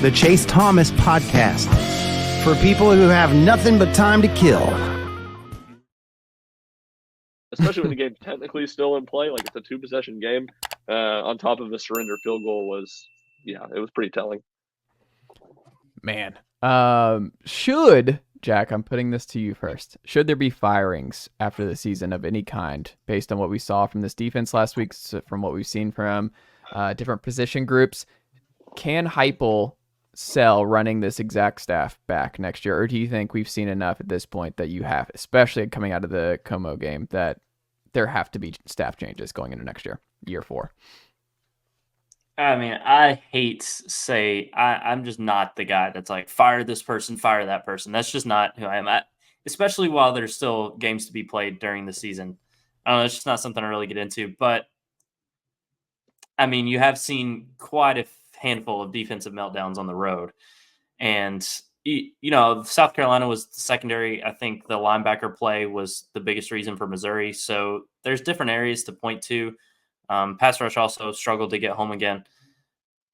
the Chase Thomas Podcast, for people who have nothing but time to kill. Especially when the game's technically still in play, like it's a 2-possession game, on top of a surrender field goal it was pretty telling. Man, Jack, I'm putting this to you first. Should there be firings after the season of any kind based on what we saw from this defense last week, from what we've seen from different position groups? Can Heupel sell running this exact staff back next year? Or do you think we've seen enough at this point that you have, especially coming out of the Como game, that there have to be staff changes going into next year, year 4? I mean, I hate to say I'm just not the guy that's like, fire this person, fire that person. That's just not who I am. Especially while there's still games to be played during the season. I don't know, it's just not something I really get into. But, I mean, you have seen quite a handful of defensive meltdowns on the road. And, South Carolina was the secondary. I think the linebacker play was the biggest reason for Missouri. So there's different areas to point to. Pass rush also struggled to get home again.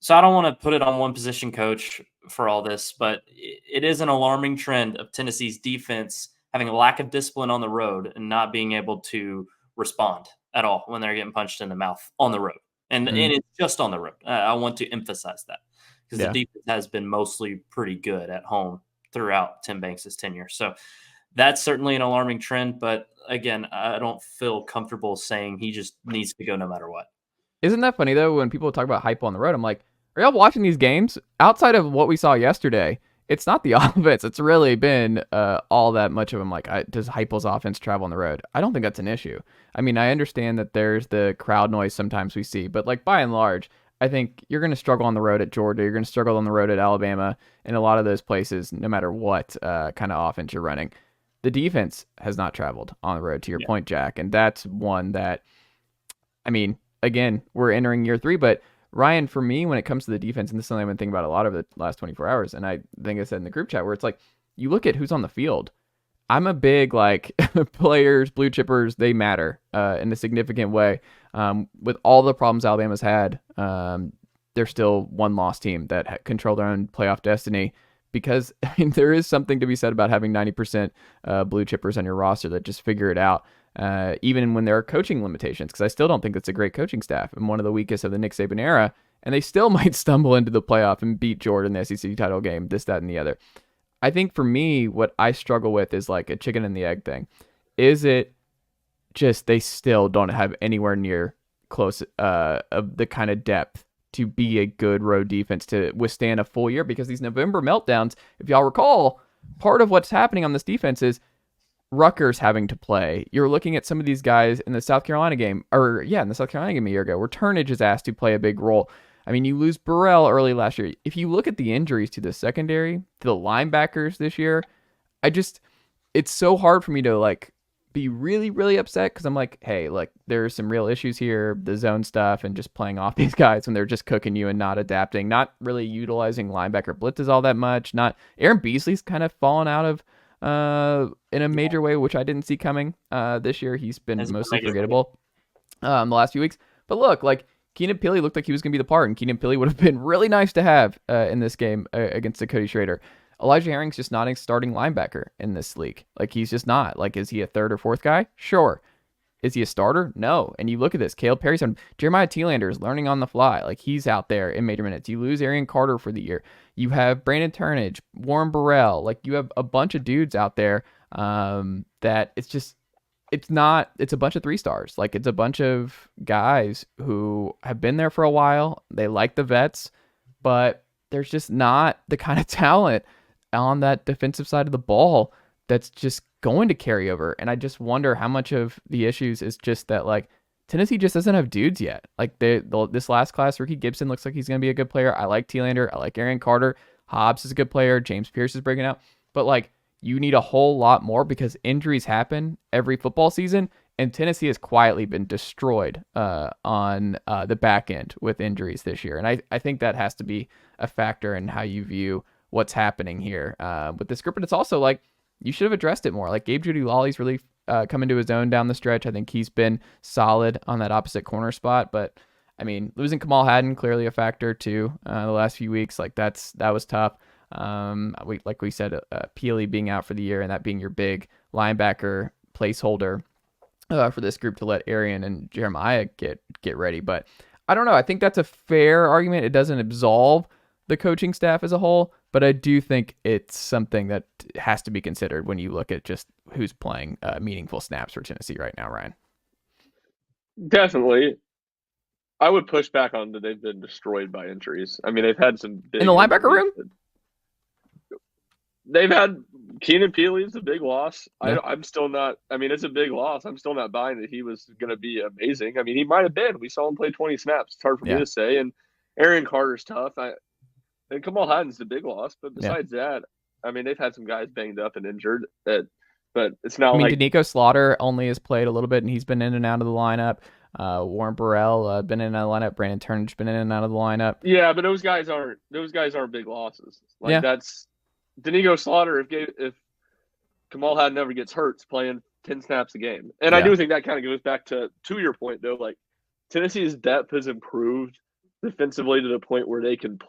So I don't want to put it on one position coach for all this, but it is an alarming trend of Tennessee's defense having a lack of discipline on the road and not being able to respond at all when they're getting punched in the mouth on the road. And it's just on the road. I want to emphasize that because the defense has been mostly pretty good at home throughout Tim Banks' tenure. So that's certainly an alarming trend, but again, I don't feel comfortable saying he just needs to go no matter what. Isn't that funny, though, when people talk about Heupel on the road? I'm like, are y'all watching these games? Outside of what we saw yesterday, it's not the offense. It's really been all that much of them. Like, does Heupel's offense travel on the road? I don't think that's an issue. I mean, I understand that there's the crowd noise sometimes we see, but like by and large, I think you're going to struggle on the road at Georgia. You're going to struggle on the road at Alabama and a lot of those places, no matter what kind of offense you're running. The defense has not traveled on the road, to your point, Jack. And that's one that, I mean, again, we're entering year 3, but Ryan, for me, when it comes to the defense, and this is something I've been thinking about a lot over the last 24 hours, and I think I said in the group chat, where it's like, you look at who's on the field. I'm a big, like, players, blue chippers, they matter in a significant way. With all the problems Alabama's had, they're still one loss team that control their own playoff destiny. Because, I mean, there is something to be said about having 90% blue chippers on your roster that just figure it out, even when there are coaching limitations, because I still don't think that's a great coaching staff and one of the weakest of the Nick Saban era, and they still might stumble into the playoff and beat Georgia in the SEC title game, this, that, and the other. I think for me, what I struggle with is like a chicken and the egg thing. Is it just they still don't have anywhere near close of the kind of depth to be a good road defense to withstand a full year? Because these November meltdowns, if y'all recall, part of what's happening on this defense is Rutgers having to play. You're looking at some of these guys in the South Carolina game, in the South Carolina game a year ago, where Turnage is asked to play a big role. I mean, you lose Burrell early last year. If you look at the injuries to the secondary, to the linebackers this year, it's so hard for me to like be really, really upset, because I'm like, hey, like there's some real issues here, the zone stuff and just playing off these guys when they're just cooking you and not adapting, not really utilizing linebacker blitzes all that much. Aaron Beasley's kind of fallen out of in a major way, which I didn't see coming this year. He's been mostly forgettable the last few weeks. But look, like Keenan Pili looked like he was going to be the part, and Keenan Pili would have been really nice to have in this game against Cody Schrader. Elijah Herring's just not a starting linebacker in this league. Like, he's just not. Like, is he a third or fourth guy? Sure. Is he a starter? No. And you look at this, Caleb Perry's on, Jeremiah Thielander is learning on the fly. Like, he's out there in major minutes. You lose Arian Carter for the year. You have Brandon Turnage, Warren Burrell. Like, you have a bunch of dudes out there that it's a bunch of 3-stars. Like, it's a bunch of guys who have been there for a while. They like the vets, but there's just not the kind of talent on that defensive side of the ball that's just going to carry over. And I just wonder how much of the issues is just that, like, Tennessee just doesn't have dudes yet. Like, this last class, Ricky Gibson looks like he's going to be a good player. I like Thielander. I like Arian Carter. Hobbs is a good player. James Pierce is breaking out. But, like, you need a whole lot more, because injuries happen every football season, and Tennessee has quietly been destroyed on the back end with injuries this year. And I think that has to be a factor in how you view what's happening here with this group. But it's also like, you should have addressed it more. Like, Gabe Judy-Lawley's really come into his own down the stretch. I think he's been solid on that opposite corner spot, but I mean, losing Kamal Hadden clearly a factor too. The last few weeks, like that was tough. Like we said, Peely being out for the year and that being your big linebacker placeholder for this group to let Arian and Jeremiah get ready. But I don't know. I think that's a fair argument. It doesn't absolve the coaching staff as a whole, but I do think it's something that has to be considered when you look at just who's playing meaningful snaps for Tennessee right now, Ryan. Definitely. I would push back on that they've been destroyed by injuries. I mean, they've had some big in the linebacker room. They've had Keenan Peely's a big loss. Yeah. I'm still not. I mean, it's a big loss. I'm still not buying that he was going to be amazing. I mean, he might have been. We saw him play 20 snaps. It's hard for me to say. And Aaron Carter's tough. And Kamal Hadden's the big loss. But besides that, I mean, they've had some guys banged up and injured. But it's not. I mean, Danico Slaughter only has played a little bit, and he's been in and out of the lineup. Warren Burrell been in and out of the lineup. Brandon Turner's been in and out of the lineup. Yeah, but those guys aren't big losses. Like that's Danico Slaughter. If Kamal Hadden never gets hurt, is playing 10 snaps a game, and I do think that kind of goes back to your point though. Like Tennessee's depth has improved defensively to the point where they can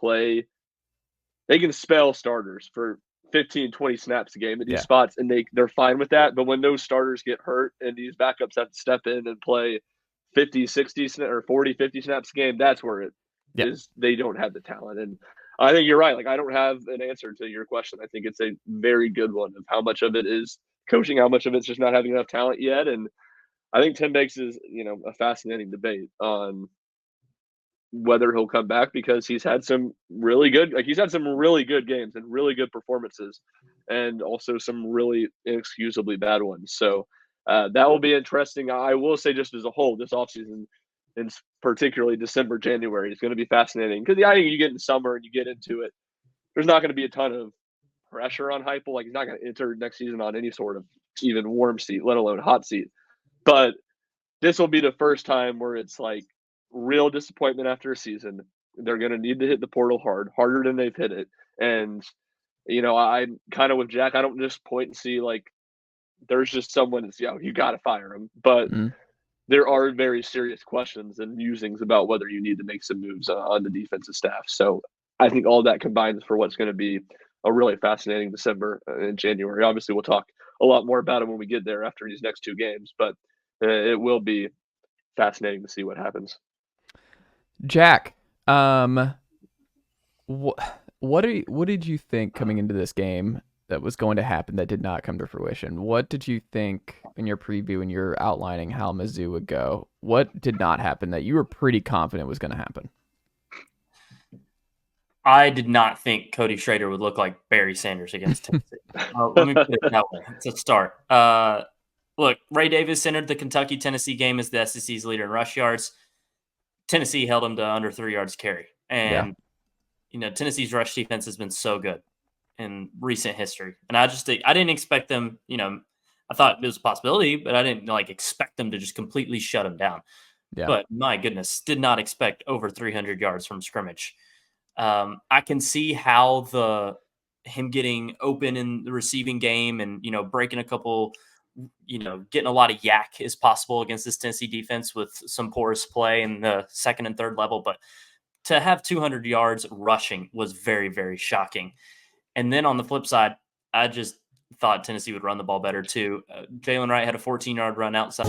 spell starters for 15, 20 snaps a game at these spots, and they're fine with that. But when those starters get hurt and these backups have to step in and play 50, 60 or 40, 50 snaps a game, that's where it is. They don't have the talent. And I think you're right. Like, I don't have an answer to your question. I think it's a very good one of how much of it is coaching, how much of it's just not having enough talent yet. And I think Tim Banks is, a fascinating debate on whether he'll come back, because he's had some really good games and really good performances, and also some really inexcusably bad ones. So that will be interesting. I will say, just as a whole, this offseason, and particularly December, January, is going to be fascinating, because I think you get in summer and you get into it, there's not going to be a ton of pressure on Heupel. Like, he's not going to enter next season on any sort of even warm seat, let alone hot seat. But this will be the first time where it's like real disappointment after a season. They're going to need to hit the portal harder than they've hit it. And, I'm kind of with Jack. I don't just point and see like there's just someone that's, you got to fire him. But there are very serious questions and musings about whether you need to make some moves on the defensive staff. So I think all that combines for what's going to be a really fascinating December and January. Obviously, we'll talk a lot more about it when we get there after these next two games, but it will be fascinating to see what happens. Jack, what did you think coming into this game that was going to happen that did not come to fruition? What did you think in your preview when you're outlining how Mizzou would go? What did not happen that you were pretty confident was going to happen? I did not think Cody Schrader would look like Barry Sanders against Tennessee. Let me put it that way to start. Look, Ray Davis entered the Kentucky-Tennessee game as the SEC's leader in rush yards. Tennessee held him to under 3 yards carry. And, Tennessee's rush defense has been so good in recent history. And I didn't expect them, I thought it was a possibility, but I didn't expect them to just completely shut him down. Yeah. But my goodness, did not expect over 300 yards from scrimmage. I can see how him getting open in the receiving game and, breaking a couple, getting a lot of yak is possible against this Tennessee defense with some porous play in the second and third level. But to have 200 yards rushing was very, very shocking. And then on the flip side, I just thought Tennessee would run the ball better too. Jalen Wright had a 14-yard run outside.